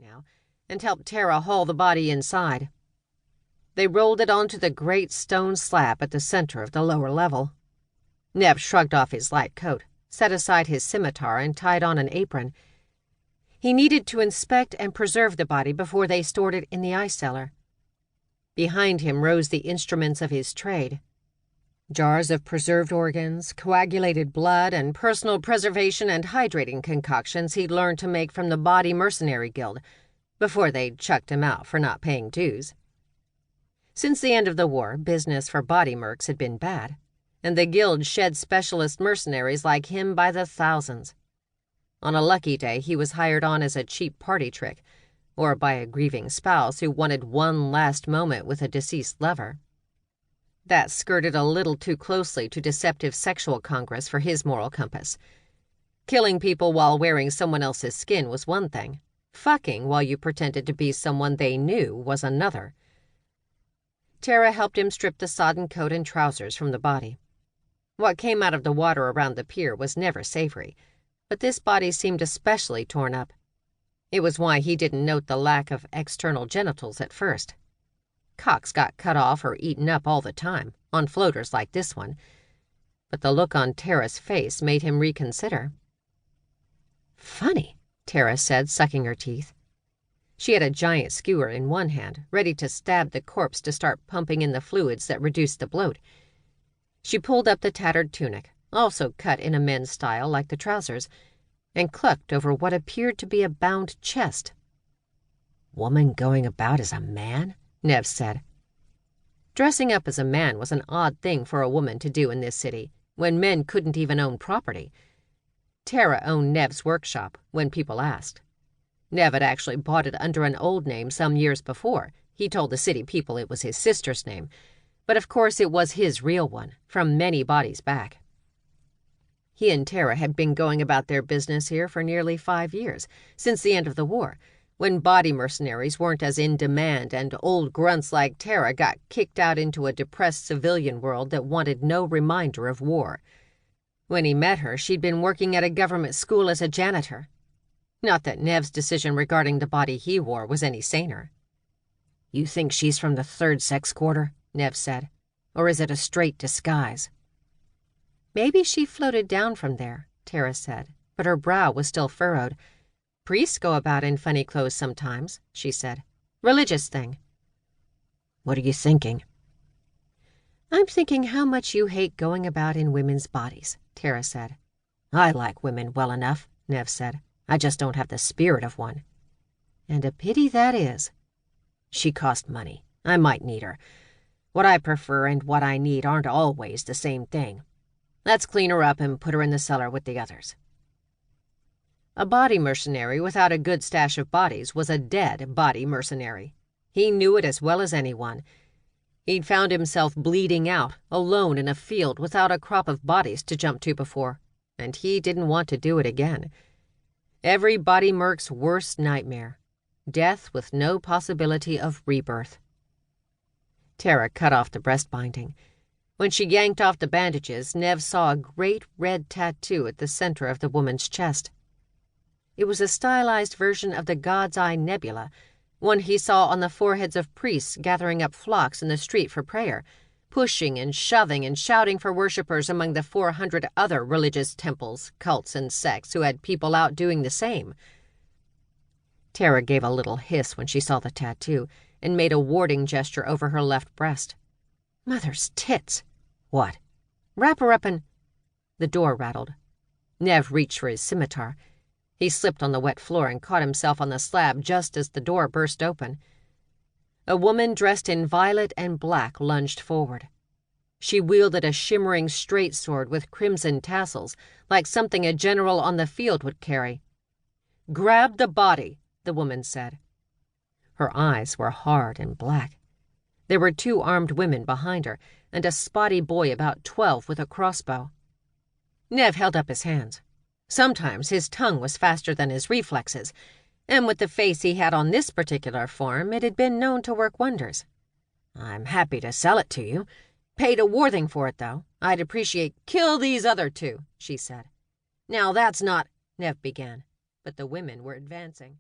now and helped Tara haul the body inside. They rolled it onto the great stone slab at the center of the lower level. Nev shrugged off his light coat, set aside his scimitar, and tied on an apron. He needed to inspect and preserve the body before they stored it in the ice cellar. Behind him rose the instruments of his trade. Jars of preserved organs, coagulated blood, and personal preservation and hydrating concoctions he'd learned to make from the Body Mercenary Guild before they'd chucked him out for not paying dues. Since the end of the war, business for body mercs had been bad, and the guild shed specialist mercenaries like him by the thousands. On a lucky day, he was hired on as a cheap party trick, or by a grieving spouse who wanted one last moment with a deceased lover. That skirted a little too closely to deceptive sexual congress for his moral compass. Killing people while wearing someone else's skin was one thing. Fucking while you pretended to be someone they knew was another. Tara helped him strip the sodden coat and trousers from the body. What came out of the water around the pier was never savory, but this body seemed especially torn up. It was why he didn't note the lack of external genitals at first. Cocks got cut off or eaten up all the time, on floaters like this one, but the look on Tara's face made him reconsider. "Funny," Tara said, sucking her teeth. She had a giant skewer in one hand, ready to stab the corpse to start pumping in the fluids that reduced the bloat. She pulled up the tattered tunic, also cut in a men's style like the trousers, and clucked over what appeared to be a bound chest. "Woman going about as a man?" Nev said. Dressing up as a man was an odd thing for a woman to do in this city, when men couldn't even own property. Tara owned Nev's workshop, when people asked. Nev had actually bought it under an old name some years before. He told the city people it was his sister's name, but of course it was his real one, from many bodies back. He and Tara had been going about their business here for nearly 5 years, since the end of the war, when body mercenaries weren't as in demand and old grunts like Tara got kicked out into a depressed civilian world that wanted no reminder of war. When he met her, she'd been working at a government school as a janitor. Not that Nev's decision regarding the body he wore was any saner. "You think she's from the 3rd Sex Quarter?" Nev said. "Or is it a straight disguise?" "Maybe she floated down from there," Tara said, but her brow was still furrowed. "Priests go about in funny clothes sometimes," she said. "Religious thing." "What are you thinking?" "I'm thinking how much you hate going about in women's bodies," Tara said. "I like women well enough," Nev said. "I just don't have the spirit of one." "And a pity that is." "She cost money. I might need her. What I prefer and what I need aren't always the same thing. Let's clean her up and put her in the cellar with the others." A body mercenary without a good stash of bodies was a dead body mercenary. He knew it as well as anyone. He'd found himself bleeding out, alone in a field without a crop of bodies to jump to before, and he didn't want to do it again. Every body merc's worst nightmare. Death with no possibility of rebirth. Tara cut off the breast binding. When she yanked off the bandages, Nev saw a great red tattoo at the center of the woman's chest. It was a stylized version of the God's Eye Nebula, one he saw on the foreheads of priests gathering up flocks in the street for prayer, pushing and shoving and shouting for worshippers among the 400 other religious temples, cults, and sects who had people out doing the same. Tara gave a little hiss when she saw the tattoo and made a warding gesture over her left breast. "Mother's tits!" "What?" "Wrap her up and—" The door rattled. Nev reached for his scimitar. He slipped on the wet floor and caught himself on the slab just as the door burst open. A woman dressed in violet and black lunged forward. She wielded a shimmering straight sword with crimson tassels, like something a general on the field would carry. "Grab the body," the woman said. Her eyes were hard and black. There were 2 armed women behind her, and a spotty boy about 12 with a crossbow. Nev held up his hands. Sometimes his tongue was faster than his reflexes, and with the face he had on this particular form, it had been known to work wonders. "I'm happy to sell it to you. Paid a worthing for it, though. I'd appreciate—" "Kill these other 2, she said. "Now that's not—" Nev began, but the women were advancing.